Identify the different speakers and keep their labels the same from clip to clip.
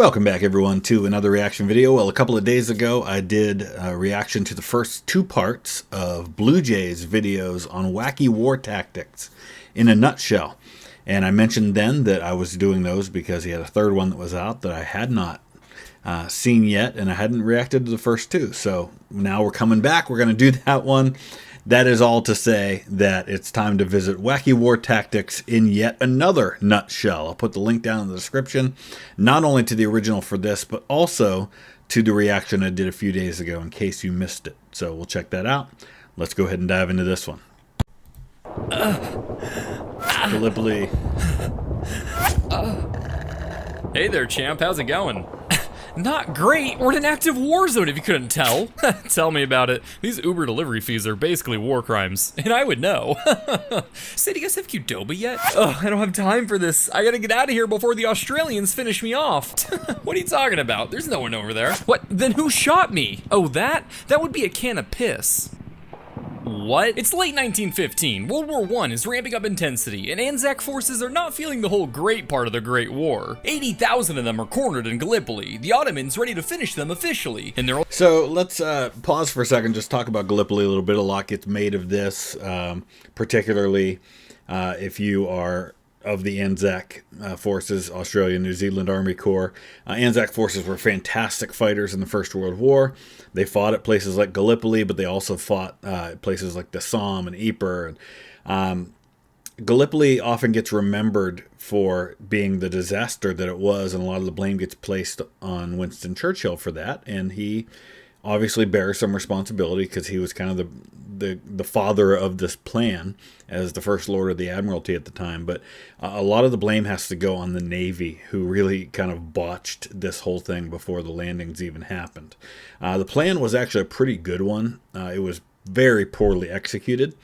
Speaker 1: Welcome back, everyone, to another reaction video. Well, a couple of days ago, I did a reaction to the first two parts of BlueJay's videos on wacky war tactics in a nutshell. And I mentioned then that I was doing those because he had a third one that was out that I had not seen yet, and I hadn't reacted to the first two. So now we're coming back. We're going to do that one. That is all to say that it's time to visit Wacky War Tactics in yet another nutshell. I'll put the link down in the description, not only to the original for this, but also to the reaction I did a few days ago in case you missed it. So we'll check that out. Let's go ahead and dive into this one. Gallipoli.
Speaker 2: Hey there, champ. How's it going? Not great. We're in an active war zone, if you couldn't tell. Tell me about it. These Uber delivery fees are basically war crimes, and I would know. Say, do you guys have Qdoba yet? Oh, I don't have time for this. I gotta get out of here before the Australians finish me off. What are you talking about? There's no one over there. What? Then who shot me? Oh, that? That would be a can of piss. What? It's late 1915. World War I is ramping up intensity, and Anzac forces are not feeling the whole great part of the Great War. 80,000 of them are cornered in Gallipoli. The Ottomans ready to finish them officially, and they're
Speaker 1: So let's pause for a second, just talk about Gallipoli a little bit. A lot gets made of this, particularly if you are of the Anzac forces, Australia New Zealand Army Corps. Anzac forces were fantastic fighters in the First World War. They fought at places like Gallipoli, but they also fought at places like the Somme and Ypres. Gallipoli often gets remembered for being the disaster that it was, and a lot of the blame gets placed on Winston Churchill for that, and he obviously bears some responsibility because he was kind of the father of this plan as the First Lord of the Admiralty at the time. But a lot of the blame has to go on the Navy, who really kind of botched this whole thing before the landings even happened. The plan was actually a pretty good one. It was very poorly executed.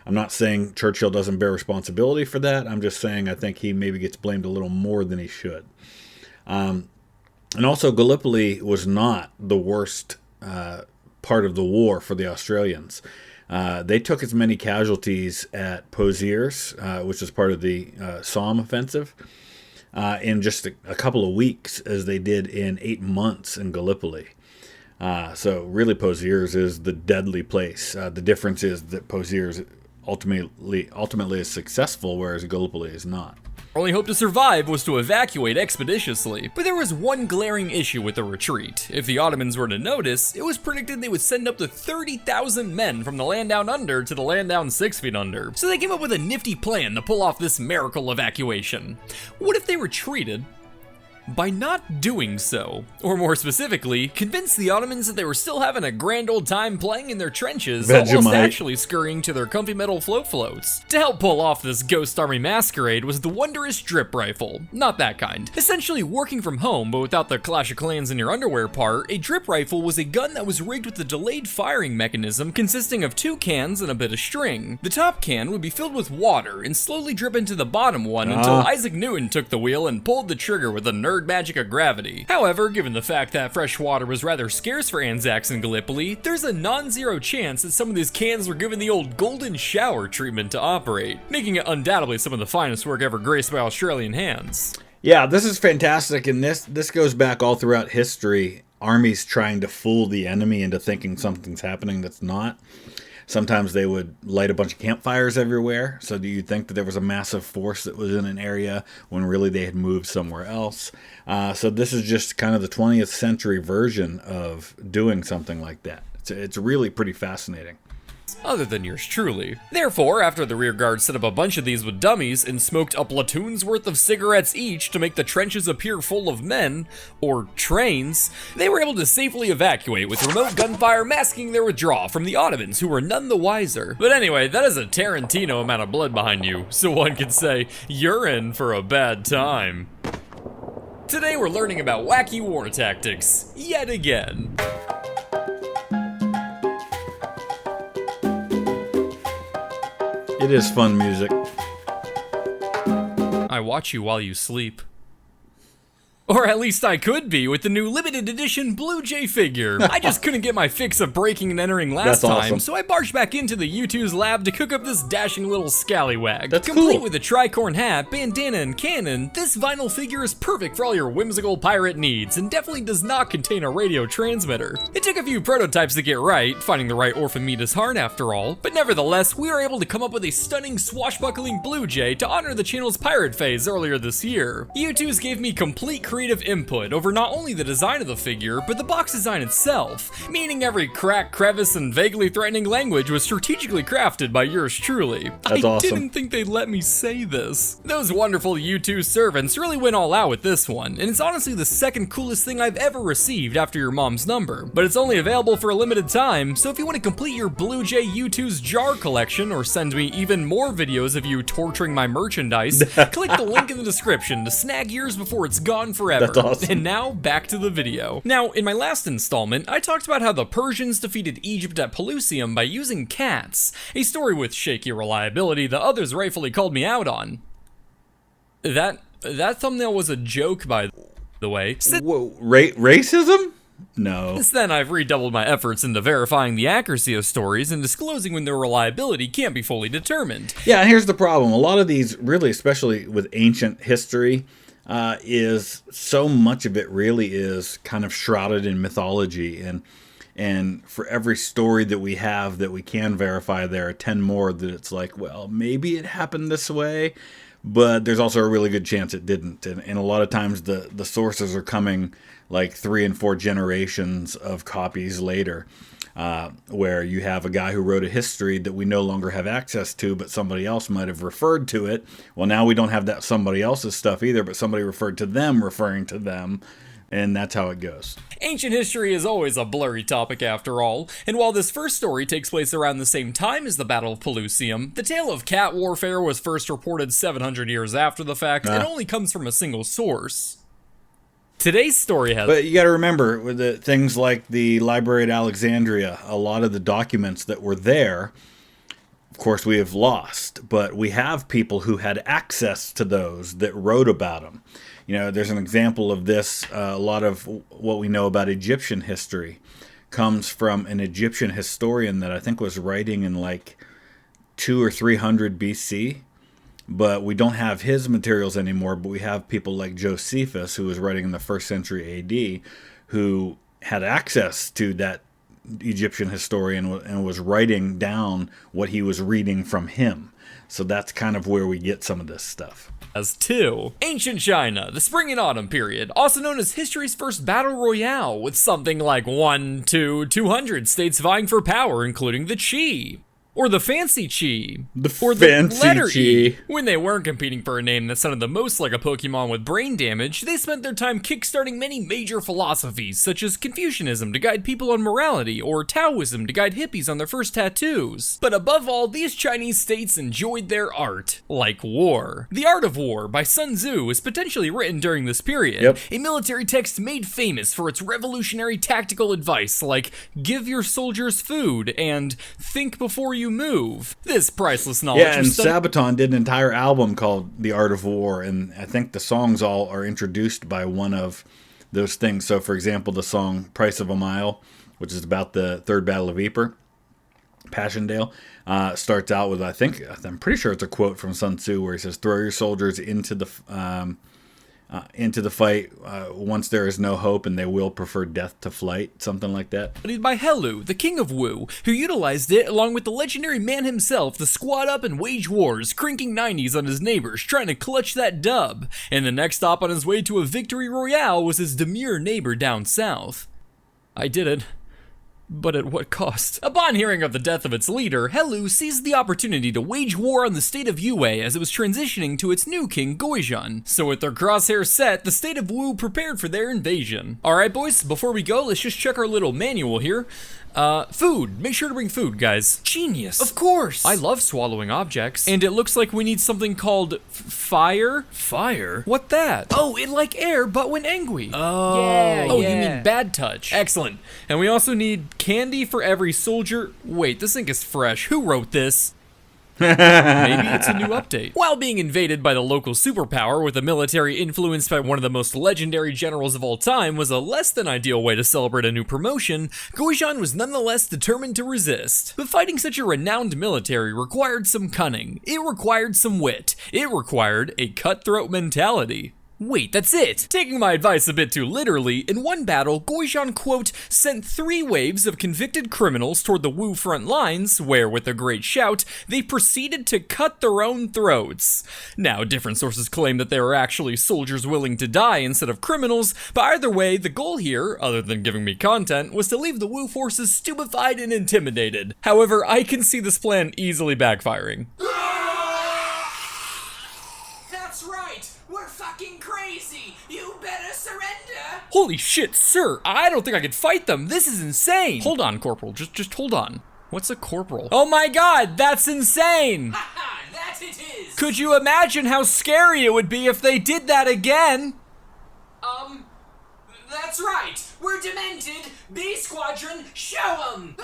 Speaker 1: I'm not saying Churchill doesn't bear responsibility for that. I'm just saying I think he maybe gets blamed a little more than he should. And also, Gallipoli was not the worst part of the war for the Australians. They took as many casualties at Poitiers, which is part of the Somme offensive, in just a couple of weeks as they did in 8 months in Gallipoli. So really Poitiers is the deadly place. The difference is that Poitiers ultimately is successful, whereas Gallipoli is not.
Speaker 2: Our only hope to survive was to evacuate expeditiously, but there was one glaring issue with the retreat. If the Ottomans were to notice, it was predicted they would send up to 30,000 men from the land down under to the land down 6 feet under. So they came up with a nifty plan to pull off this miracle evacuation. What if they retreated by not doing so? Or more specifically, convince the Ottomans that they were still having a grand old time playing in their trenches, almost actually scurrying to their comfy metal floats. To help pull off this ghost army masquerade was the wondrous drip rifle. Not that kind. Essentially working from home, but without the Clash of Clans in your underwear part, a drip rifle was a gun that was rigged with a delayed firing mechanism consisting of 2 cans and a bit of string. The top can would be filled with water and slowly drip into the bottom one until Isaac Newton took the wheel and pulled the trigger with a nerd magic of gravity. However, given the fact that fresh water was rather scarce for Anzacs in Gallipoli, there's a non-zero chance that some of these cans were given the old golden shower treatment to operate, making it undoubtedly some of the finest work ever graced by Australian hands.
Speaker 1: Yeah, this is fantastic, and this goes back all throughout history. Armies trying to fool the enemy into thinking something's happening that's not. Sometimes they would light a bunch of campfires everywhere, so do you think that there was a massive force that was in an area when really they had moved somewhere else? So this is just kind of the 20th century version of doing something like that. It's really pretty fascinating.
Speaker 2: Other than yours truly. Therefore, after the rear guard set up a bunch of these with dummies and smoked a platoon's worth of cigarettes each to make the trenches appear full of men, or trains, they were able to safely evacuate with remote gunfire masking their withdrawal from the Ottomans, who were none the wiser. But anyway, that is a Tarantino amount of blood behind you, so one could say, you're in for a bad time. Today we're learning about wacky war tactics, yet again.
Speaker 1: It is fun music.
Speaker 2: I watch you while you sleep. Or at least I could be with the new limited edition BlueJay figure. I just couldn't get my fix of breaking and entering last time, so I barged back into the U2's lab to cook up this dashing little scallywag.
Speaker 1: That's
Speaker 2: Complete
Speaker 1: cool.
Speaker 2: with a tricorn hat, bandana, and cannon, this vinyl figure is perfect for all your whimsical pirate needs, and definitely does not contain a radio transmitter. It took a few prototypes to get right, finding the right orphan meat is hard after all, but nevertheless, we were able to come up with a stunning swashbuckling BlueJay to honor the channel's pirate phase earlier this year. U2's gave me complete creative input over not only the design of the figure, but the box design itself, meaning every crack, crevice, and vaguely threatening language was strategically crafted by yours truly.
Speaker 1: That's
Speaker 2: I
Speaker 1: awesome.
Speaker 2: didn't think they'd let me say this. Those wonderful U2 servants really went all out with this one, and it's honestly the second coolest thing I've ever received after your mom's number, but it's only available for a limited time, so if you want to complete your BlueJay U2's jar collection or send me even more videos of you torturing my merchandise, click the link in the description to snag yours before it's gone forever.
Speaker 1: That's awesome.
Speaker 2: And now, back to the video. Now, in my last installment, I talked about how the Persians defeated Egypt at Pelusium by using cats, a story with shaky reliability that others rightfully called me out on. That thumbnail was a joke, by the way.
Speaker 1: Whoa, racism? No.
Speaker 2: Since then, I've redoubled my efforts into verifying the accuracy of stories and disclosing when their reliability can't be fully determined.
Speaker 1: Yeah, and here's the problem. A lot of these, really, especially with ancient history, is so much of it really is kind of shrouded in mythology, and for every story that we have that we can verify, there are 10 more that it's like, well, maybe it happened this way, but there's also a really good chance it didn't. And a lot of times the sources are coming like 3 and 4 generations of copies later, where you have a guy who wrote a history that we no longer have access to, but somebody else might have referred to it. Well, now we don't have that somebody else's stuff either, but somebody referred to them referring to them, and that's how it goes.
Speaker 2: Ancient history is always a blurry topic after all, and while this first story takes place around the same time as the Battle of Pelusium, the tale of cat warfare was first reported 700 years after the fact, and only comes from a single source. Today's story has...
Speaker 1: But you got to remember, with the things like the Library at Alexandria, a lot of the documents that were there, of course, we have lost. But we have people who had access to those that wrote about them. You know, there's an example of this. A lot of what we know about Egyptian history comes from an Egyptian historian that I think was writing in like 200 or 300 BC. But we don't have his materials anymore, but we have people like Josephus, who was writing in the 1st century AD, who had access to that Egyptian historian and was writing down what he was reading from him. So that's kind of where we get some of this stuff.
Speaker 2: As 2. Ancient China, the spring and autumn period, also known as history's first battle royale, with something like 200 states vying for power, including the Qi. Or the fancy Chi. Or the letter E. When they weren't competing for a name that sounded the most like a Pokemon with brain damage, they spent their time kickstarting many major philosophies, such as Confucianism to guide people on morality, or Taoism to guide hippies on their first tattoos. But above all, these Chinese states enjoyed their art, like war. The Art of War by Sun Tzu was potentially written during this period, a military text made famous for its revolutionary tactical advice, like give your soldiers food and think before you move. This priceless knowledge.
Speaker 1: Yeah, and Sabaton did an entire album called The Art of War, and I think the songs all are introduced by one of those things. So, for example, the song Price of a Mile, which is about the Third Battle of Ypres, Passchendaele, starts out with, I'm pretty sure it's a quote from Sun Tzu where he says, throw your soldiers into the fight once there is no hope, and they will prefer death to flight, something like that.
Speaker 2: By Helu, the king of Wu, who utilized it along with the legendary man himself to squad up and wage wars, cranking 90s on his neighbors, trying to clutch that dub. And the next stop on his way to a victory royale was his demure neighbor down south. I did it. But at what cost? Upon hearing of the death of its leader, Helu seized the opportunity to wage war on the state of Yue as it was transitioning to its new king Goizhan. So with their crosshairs set, the state of Wu prepared for their invasion. Alright boys, before we go, let's just check our little manual here. Food. Make sure to bring food, guys. Genius. Of course. I love swallowing objects. And it looks like we need something called fire. Fire? What that? Oh, it like air, but when angry. Oh. Yeah, oh, you mean bad touch. Excellent. And we also need candy for every soldier. Wait, this ink is fresh. Who wrote this? Maybe it's a new update. While being invaded by the local superpower with a military influenced by one of the most legendary generals of all time was a less than ideal way to celebrate a new promotion, Gojan was nonetheless determined to resist. But fighting such a renowned military required some cunning, it required some wit, it required a cutthroat mentality. Wait, that's it! Taking my advice a bit too literally, in one battle, Gojan, quote, sent 3 waves of convicted criminals toward the Wu front lines, where, with a great shout, they proceeded to cut their own throats. Now, different sources claim that they were actually soldiers willing to die instead of criminals, but either way, the goal here, other than giving me content, was to leave the Wu forces stupefied and intimidated. However, I can see this plan easily backfiring.
Speaker 3: That's right! We're fucking crazy! You better surrender!
Speaker 2: Holy shit, sir! I don't think I could fight them! This is insane! Hold on, Corporal. Just hold on. What's a corporal? Oh my god, that's insane!
Speaker 3: Haha, that it is!
Speaker 2: Could you imagine how scary it would be if they did that again?
Speaker 3: That's right! We're demented! B Squadron, show 'em!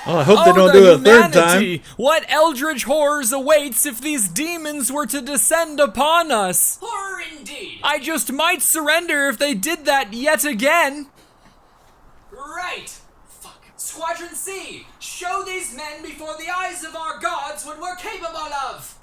Speaker 1: Oh, I hope they don't do it a third
Speaker 2: humanity!
Speaker 1: time.
Speaker 2: What eldritch horrors awaits if these demons were to descend upon us?
Speaker 3: Horror indeed!
Speaker 2: I just might surrender if they did that yet again.
Speaker 3: Right! Fuck. Squadron C, show these men before the eyes of our gods what we're capable of!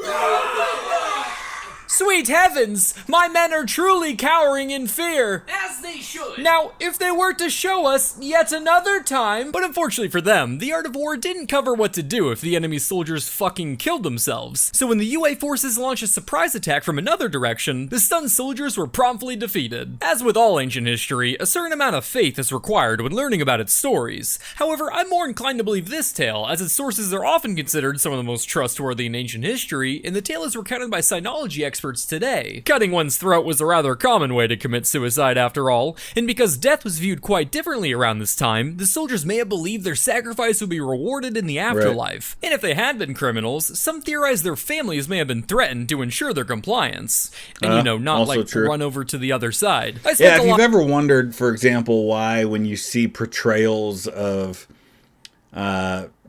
Speaker 2: Sweet heavens! My men are truly cowering in fear!
Speaker 3: As they should!
Speaker 2: Now, if they were to show us yet another time... But unfortunately for them, the art of war didn't cover what to do if the enemy soldiers fucking killed themselves. So when the UA forces launched a surprise attack from another direction, the stunned soldiers were promptly defeated. As with all ancient history, a certain amount of faith is required when learning about its stories. However, I'm more inclined to believe this tale, as its sources are often considered some of the most trustworthy in ancient history, and the tale is recounted by Sinology experts today. Cutting one's throat was a rather common way to commit suicide after all, and because death was viewed quite differently around this time, the soldiers may have believed their sacrifice would be rewarded in the afterlife. Right. And if they had been criminals, some theorize their families may have been threatened to ensure their compliance. And not like true. Run over to the other side.
Speaker 1: Yeah, if you've ever wondered, for example, why when you see portrayals of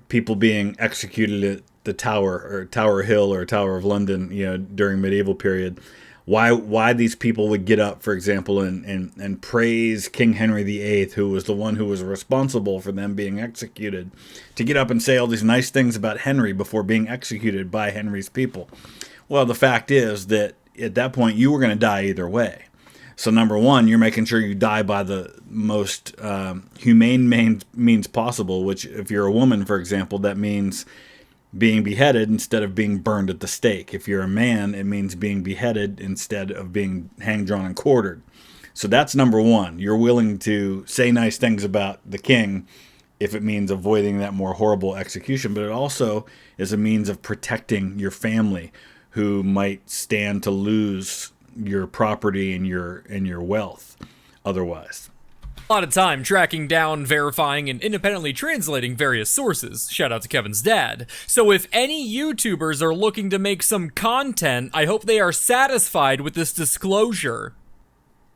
Speaker 1: people being executed at the Tower or Tower Hill or Tower of London, during medieval period, why these people would get up, for example, and praise King Henry VIII, who was the one who was responsible for them being executed, to get up and say all these nice things about Henry before being executed by Henry's people. Well, the fact is that at that point you were going to die either way. So number one, you're making sure you die by the most humane means possible, which if you're a woman, for example, that means being beheaded instead of being burned at the stake. If you're a man, it means being beheaded instead of being hanged, drawn, and quartered. So that's number one. You're willing to say nice things about the king if it means avoiding that more horrible execution, but it also is a means of protecting your family who might stand to lose your property and your wealth otherwise.
Speaker 2: A lot of time tracking down, verifying, and independently translating various sources. Shout out to Kevin's dad. So if any YouTubers are looking to make some content, I hope they are satisfied with this disclosure.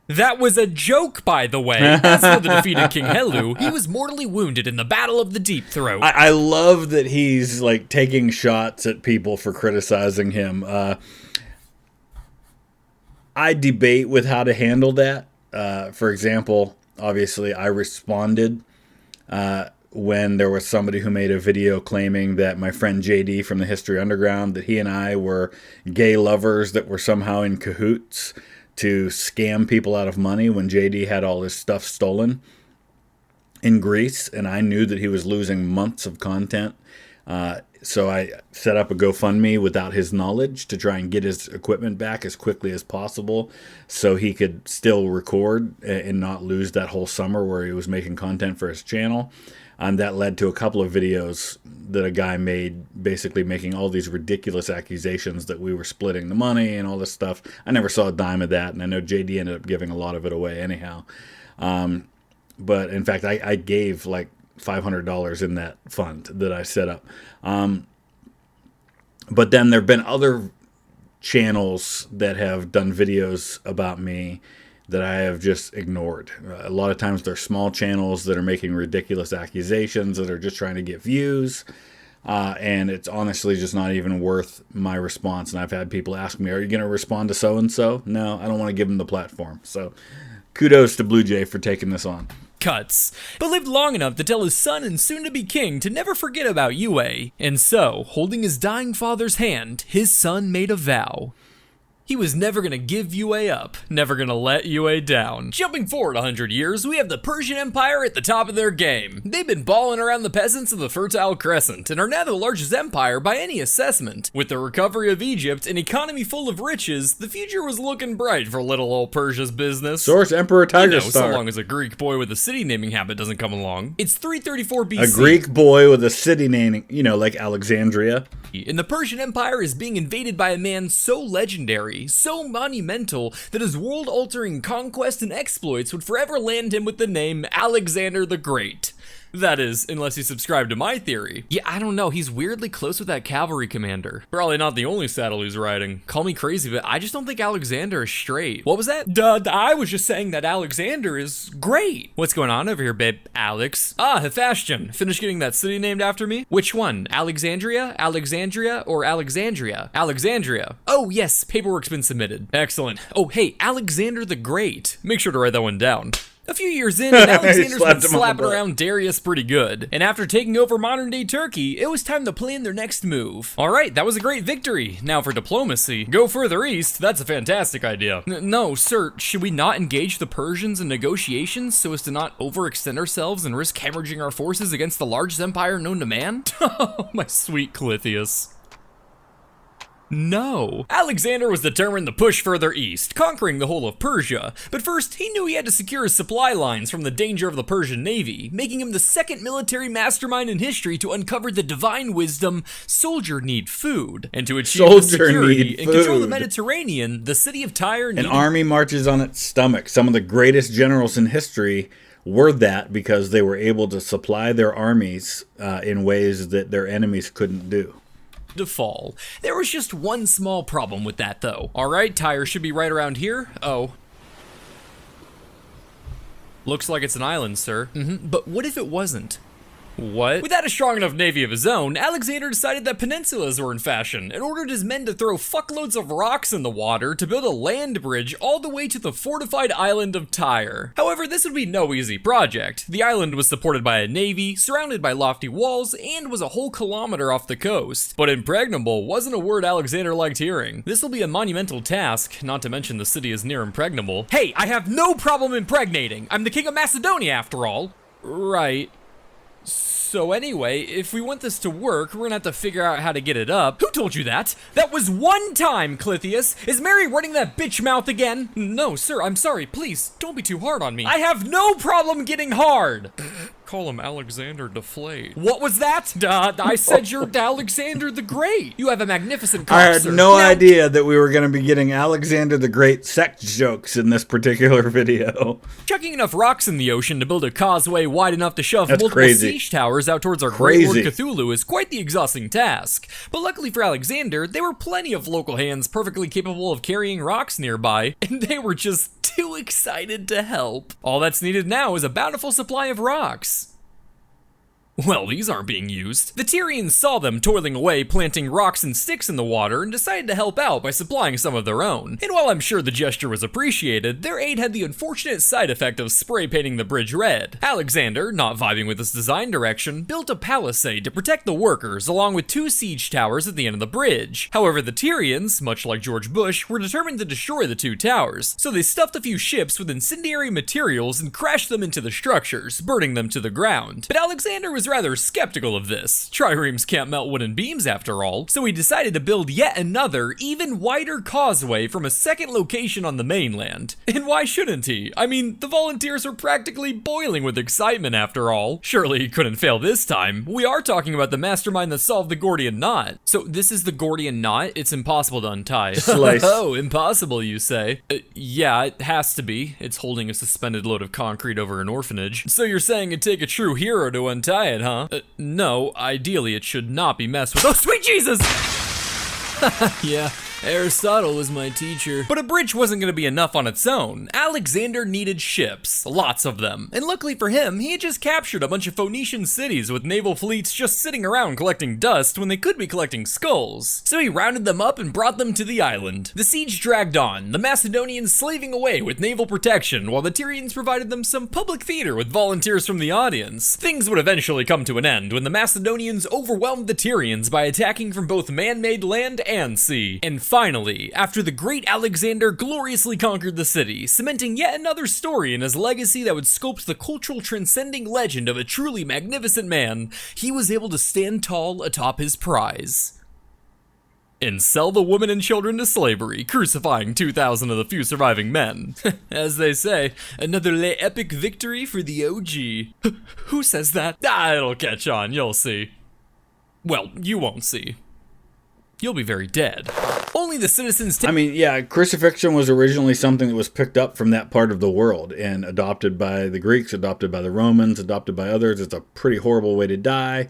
Speaker 2: That was a joke, by the way. As for the defeated King Helu, he was mortally wounded in the Battle of the Deep Throat.
Speaker 1: I love that he's like taking shots at people for criticizing him. I debate with how to handle that. For example, obviously, I responded when there was somebody who made a video claiming that my friend JD from the History Underground, that he and I were gay lovers that were somehow in cahoots to scam people out of money when JD had all his stuff stolen in Greece, and I knew that he was losing months of content. So I set up a GoFundMe without his knowledge to try and get his equipment back as quickly as possible so he could still record and not lose that whole summer where he was making content for his channel. And that led to a couple of videos that a guy made basically making all these ridiculous accusations that we were splitting the money and all this stuff. I never saw a dime of that, and I know JD ended up giving a lot of it away anyhow. But in fact, I gave like $500 in that fund that I set up. But then there have been other channels that have done videos about me that I have just ignored. A lot of times they're small channels that are making ridiculous accusations that are just trying to get views. And it's honestly just not even worth my response. And I've had people ask me, are you going to respond to so-and-so? No, I don't want to give them the platform. So kudos to BlueJay for taking this on.
Speaker 2: Cuts, but lived long enough to tell his son and soon-to-be king to never forget about Yue. And so, holding his dying father's hand, his son made a vow. He was never gonna give Yue up, never gonna let Yue down. Jumping forward 100 years, we have the Persian Empire at the top of their game. They've been balling around the peasants of the Fertile Crescent and are now the largest empire by any assessment. With the recovery of Egypt, an economy full of riches, the future was looking bright for little old Persia's business.
Speaker 1: Source Emperor Tiger Star.
Speaker 2: So long as a Greek boy with a city naming habit doesn't come along. It's 334 BC.
Speaker 1: A Greek boy with a city naming, like Alexandria.
Speaker 2: And the Persian Empire is being invaded by a man so legendary, so monumental, that his world-altering conquest and exploits would forever land him with the name Alexander the Great. That is, unless you subscribe to my theory. Yeah, I don't know, he's weirdly close with that cavalry commander. Probably not the only saddle he's riding. Call me crazy, but I just don't think Alexander is straight. What was that? Duh, I was just saying that Alexander is great. What's going on over here, babe? Alex? Ah, Hephaestion. Finished getting that city named after me? Which one? Alexandria, or Alexandria? Alexandria. Oh, yes, paperwork's been submitted. Excellent. Oh, hey, Alexander the Great. Make sure to write that one down. A few years in, and Alexander's been slapping around Darius pretty good. And after taking over modern-day Turkey, it was time to plan their next move. Alright, that was a great victory. Now for diplomacy. Go further east, that's a fantastic idea. No, sir, should we not engage the Persians in negotiations so as to not overextend ourselves and risk hemorrhaging our forces against the largest empire known to man? Oh, my sweet Clythius. No. Alexander was determined to push further east, conquering the whole of Persia. But first, he knew he had to secure his supply lines from the danger of the Persian navy, making him the second military mastermind in history to uncover the divine wisdom, soldier need food. And to achieve the security and control the Mediterranean, the city of Tyre needed...
Speaker 1: An army marches on its stomach. Some of the greatest generals in history were that because they were able to supply their armies in ways that their enemies couldn't do.
Speaker 2: To fall. There was just one small problem with that though. Alright, Tyre should be right around here. Oh. Looks like it's an island, sir. But what if it wasn't? What? Without a strong enough navy of his own, Alexander decided that peninsulas were in fashion and ordered his men to throw fuckloads of rocks in the water to build a land bridge all the way to the fortified island of Tyre. However, this would be no easy project. The island was supported by a navy, surrounded by lofty walls, and was a whole kilometer off the coast. But impregnable wasn't a word Alexander liked hearing. This will be a monumental task, not to mention the city is near impregnable. Hey, I have no problem impregnating. I'm the king of Macedonia after all. Right. So anyway, if we want this to work, we're gonna have to figure out how to get it up. Who told you that? That was one time, Clythius. Is Mary running that bitch mouth again? No, sir, I'm sorry. Please, don't be too hard on me. I have no problem getting hard. Call him Alexander Deflate. What was that? I said you're Alexander the Great. You have a magnificent cock,
Speaker 1: I had no idea that we were going to be getting Alexander the Great sex jokes in this particular video.
Speaker 2: Chucking enough rocks in the ocean to build a causeway wide enough to shove multiple siege towers out towards our great Lord Cthulhu is quite the exhausting task. But luckily for Alexander, there were plenty of local hands perfectly capable of carrying rocks nearby, and they were just too excited to help. All that's needed now is a bountiful supply of rocks. Well, these aren't being used. The Tyrians saw them toiling away, planting rocks and sticks in the water, and decided to help out by supplying some of their own. And while I'm sure the gesture was appreciated, their aid had the unfortunate side effect of spray painting the bridge red. Alexander, not vibing with this design direction, built a palisade to protect the workers, along with 2 siege towers at the end of the bridge. However, the Tyrians, much like George Bush, were determined to destroy the 2 towers, so they stuffed a few ships with incendiary materials and crashed them into the structures, burning them to the ground. But Alexander was rather skeptical of this. Triremes can't melt wooden beams after all, so he decided to build yet another, even wider causeway from a second location on the mainland. And why shouldn't he? I mean, the volunteers are practically boiling with excitement after all. Surely he couldn't fail this time. We are talking about the mastermind that solved the Gordian knot. So this is the Gordian knot? It's impossible to untie.
Speaker 1: Slice.
Speaker 2: Oh, impossible, you say? Yeah, it has to be. It's holding a suspended load of concrete over an orphanage. So you're saying it'd take a true hero to untie it, huh? No, ideally it should not be messed with. Oh, sweet Jesus! Yeah, Aristotle was my teacher. But a bridge wasn't going to be enough on its own. Alexander needed ships, lots of them. And luckily for him, he had just captured a bunch of Phoenician cities with naval fleets just sitting around collecting dust when they could be collecting skulls. So he rounded them up and brought them to the island. The siege dragged on, the Macedonians slaving away with naval protection, while the Tyrians provided them some public theater with volunteers from the audience. Things would eventually come to an end when the Macedonians overwhelmed the Tyrians by attacking from both man-made land and sea. And finally, after the great Alexander gloriously conquered the city, cementing yet another story in his legacy that would sculpt the cultural transcending legend of a truly magnificent man, he was able to stand tall atop his prize and sell the women and children to slavery, crucifying 2,000 of the few surviving men. As they say, another epic victory for the OG. Who says that? It'll catch on, you'll see. Well, you won't see. You'll be very dead. Only the citizens...
Speaker 1: crucifixion was originally something that was picked up from that part of the world and adopted by the Greeks, adopted by the Romans, adopted by others. It's a pretty horrible way to die,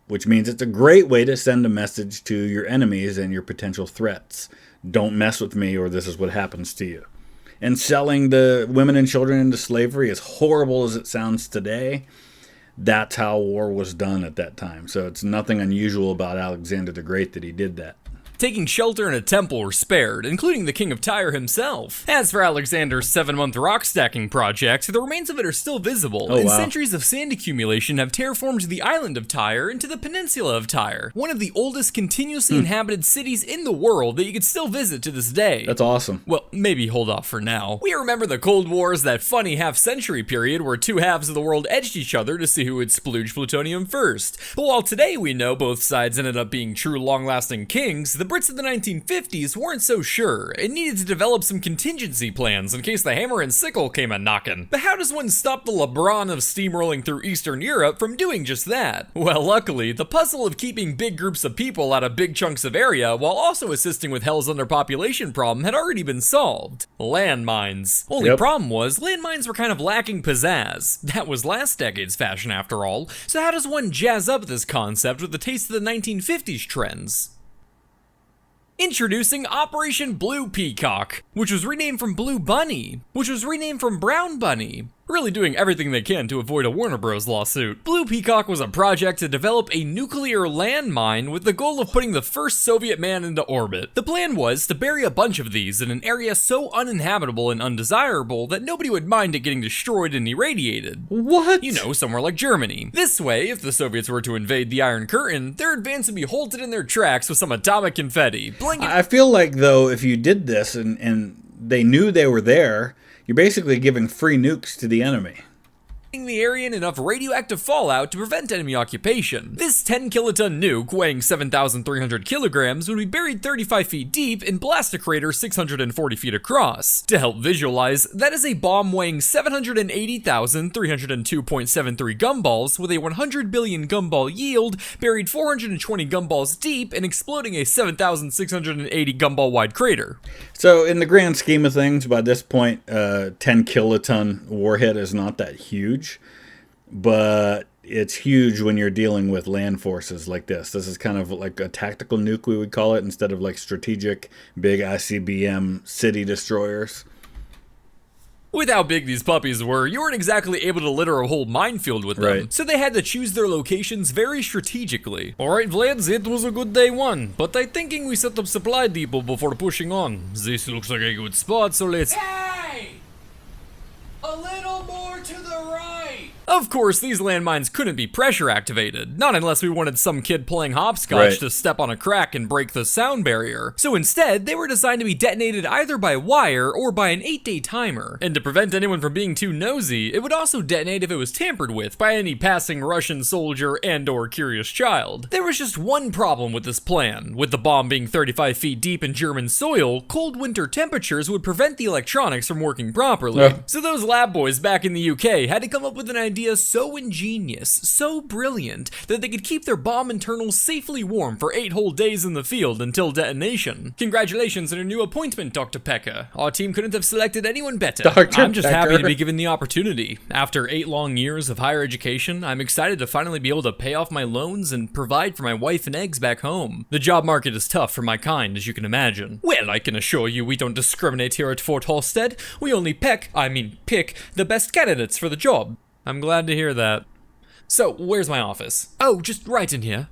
Speaker 1: which means it's a great way to send a message to your enemies and your potential threats. Don't mess with me or this is what happens to you. And selling the women and children into slavery, as horrible as it sounds today, that's how war was done at that time. So it's nothing unusual about Alexander the Great that he did that.
Speaker 2: Taking shelter in a temple were spared, including the king of Tyre himself. As for Alexander's 7-month rock stacking project, the remains of it are still visible, centuries of sand accumulation have terraformed the island of Tyre into the peninsula of Tyre, one of the oldest continuously inhabited cities in the world that you could still visit to this day.
Speaker 1: That's awesome.
Speaker 2: Well, maybe hold off for now. We remember the Cold War as that funny half-century period where two halves of the world edged each other to see who would splooge plutonium first. But while today we know both sides ended up being true long-lasting kings, the Brits of the 1950s weren't so sure and needed to develop some contingency plans in case the hammer and sickle came a-knockin'. But how does one stop the LeBron of steamrolling through Eastern Europe from doing just that? Well, luckily, the puzzle of keeping big groups of people out of big chunks of area while also assisting with hell's underpopulation problem had already been solved. Landmines. Only problem was, landmines were kind of lacking pizzazz. That was last decade's fashion after all, so how does one jazz up this concept with the taste of the 1950s trends? Introducing Operation Blue Peacock, which was renamed from Blue Bunny, which was renamed from Brown Bunny. Really doing everything they can to avoid a Warner Bros. Lawsuit. Blue Peacock was a project to develop a nuclear landmine with the goal of putting the first Soviet man into orbit. The plan was to bury a bunch of these in an area so uninhabitable and undesirable that nobody would mind it getting destroyed and irradiated.
Speaker 1: What?
Speaker 2: You know, somewhere like Germany. This way, if the Soviets were to invade the Iron Curtain, their advance would be halted in their tracks with some atomic confetti.
Speaker 1: I feel like, though, if you did this and they knew they were there, you're basically giving free nukes to the enemy.
Speaker 2: The area in enough radioactive fallout to prevent enemy occupation. This 10-kiloton nuke, weighing 7,300 kilograms, would be buried 35 feet deep and blast a crater 640 feet across. To help visualize, that is a bomb weighing 780,302.73 gumballs with a 100 billion gumball yield, buried 420 gumballs deep and exploding a 7,680 gumball wide crater.
Speaker 1: So in the grand scheme of things, by this point, 10 kiloton warhead is not that huge. But it's huge when you're dealing with land forces like this. This is kind of like a tactical nuke, we would call it, instead of like strategic big ICBM city destroyers.
Speaker 2: With how big these puppies were, you weren't exactly able to litter a whole minefield with them,
Speaker 1: right.
Speaker 2: So they had to choose their locations very strategically. Alright Vlad, it was a good day one, but I'm thinking we set up supply depot before pushing on. This looks like a good spot, so let's...
Speaker 3: Hey! A little more to the right!
Speaker 2: Of course, these landmines couldn't be pressure activated, not unless we wanted some kid playing hopscotch to step on a crack and break the sound barrier. So instead, they were designed to be detonated either by wire or by an 8-day timer. And to prevent anyone from being too nosy, it would also detonate if it was tampered with by any passing Russian soldier and/or curious child. There was just one problem with this plan. With the bomb being 35 feet deep in German soil, cold winter temperatures would prevent the electronics from working properly. So those lab boys back in the UK had to come up with an idea so ingenious, so brilliant, that they could keep their bomb internals safely warm for 8 whole days in the field until detonation. Congratulations on your new appointment, Dr. Pecker. Our team couldn't have selected anyone better.
Speaker 1: Dr.
Speaker 2: I'm just happy
Speaker 1: Pecker.
Speaker 2: to be given the opportunity. After 8 long years of higher education, I'm excited to finally be able to pay off my loans and provide for my wife and eggs back home. The job market is tough for my kind, as you can imagine. Well, I can assure you we don't discriminate here at Fort Halstead. We only pick the best candidates for the job. I'm glad to hear that. So, where's my office? Oh, just right in here.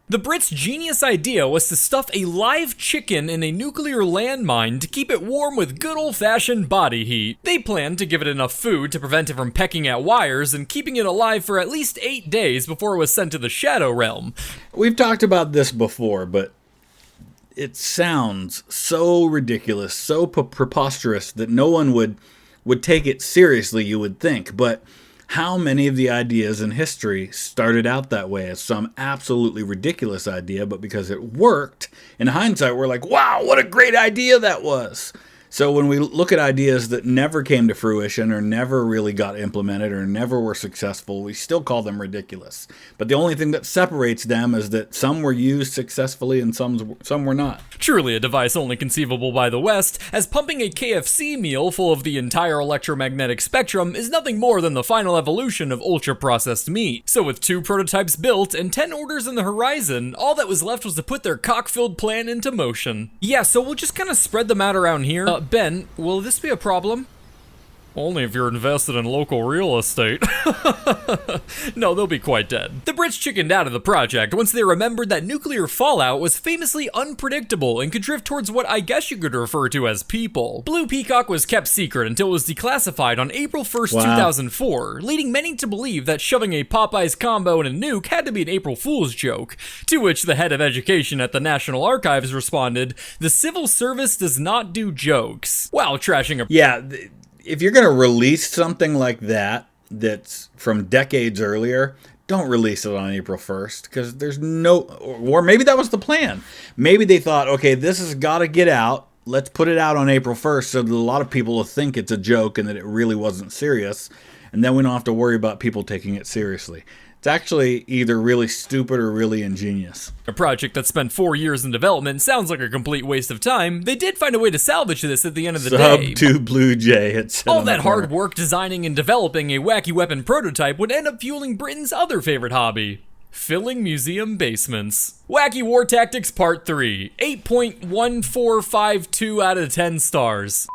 Speaker 2: The Brits' genius idea was to stuff a live chicken in a nuclear landmine to keep it warm with good old-fashioned body heat. They planned to give it enough food to prevent it from pecking at wires and keeping it alive for at least 8 days before it was sent to the Shadow Realm.
Speaker 1: We've talked about this before, but it sounds so ridiculous, so preposterous that no one would take it seriously, you would think. But how many of the ideas in history started out that way as some absolutely ridiculous idea, but because it worked, in hindsight, we're like, wow, what a great idea that was. So when we look at ideas that never came to fruition or never really got implemented or never were successful, we still call them ridiculous. But the only thing that separates them is that some were used successfully and some were not.
Speaker 2: Truly a device only conceivable by the West, as pumping a KFC meal full of the entire electromagnetic spectrum is nothing more than the final evolution of ultra-processed meat. So with 2 prototypes built and 10 orders in the horizon, all that was left was to put their cock-filled plan into motion. Yeah, so we'll just kind of spread them out around here. Ben, will this be a problem? Only if you're invested in local real estate. No, they'll be quite dead. The Brits chickened out of the project once they remembered that nuclear fallout was famously unpredictable and could drift towards what I guess you could refer to as people. Blue Peacock was kept secret until it was declassified on April 1st, 2004, leading many to believe that shoving a Popeyes combo in a nuke had to be an April Fool's joke, to which the head of education at the National Archives responded, "The civil service does not do jokes," while trashing a—
Speaker 1: Yeah, if you're going to release something like that that's from decades earlier, don't release it on April 1st, because there's no, or maybe that was the plan. Maybe they thought, okay, this has got to get out. Let's put it out on April 1st so that a lot of people will think it's a joke and that it really wasn't serious. And then we don't have to worry about people taking it seriously. It's actually either really stupid or really ingenious.
Speaker 2: A project that spent 4 years in development sounds like a complete waste of time. They did find a way to salvage this at the end of the day.
Speaker 1: Sub to BlueJay. It said
Speaker 2: all
Speaker 1: on the
Speaker 2: that
Speaker 1: corner.
Speaker 2: hard work designing and developing a wacky weapon prototype would end up fueling Britain's other favorite hobby: filling museum basements. Wacky War Tactics Part 3, 8.1452 out of 10 stars.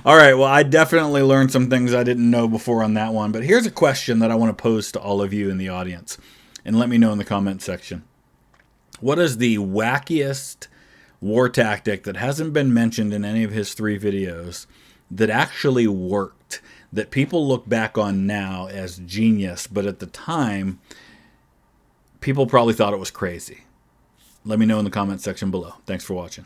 Speaker 1: All right, well, I definitely learned some things I didn't know before on that one, but here's a question that I want to pose to all of you in the audience, and let me know in the comment section. What is the wackiest war tactic that hasn't been mentioned in any of his 3 videos that actually worked, that people look back on now as genius, but at the time, people probably thought it was crazy? Let me know in the comment section below. Thanks for watching.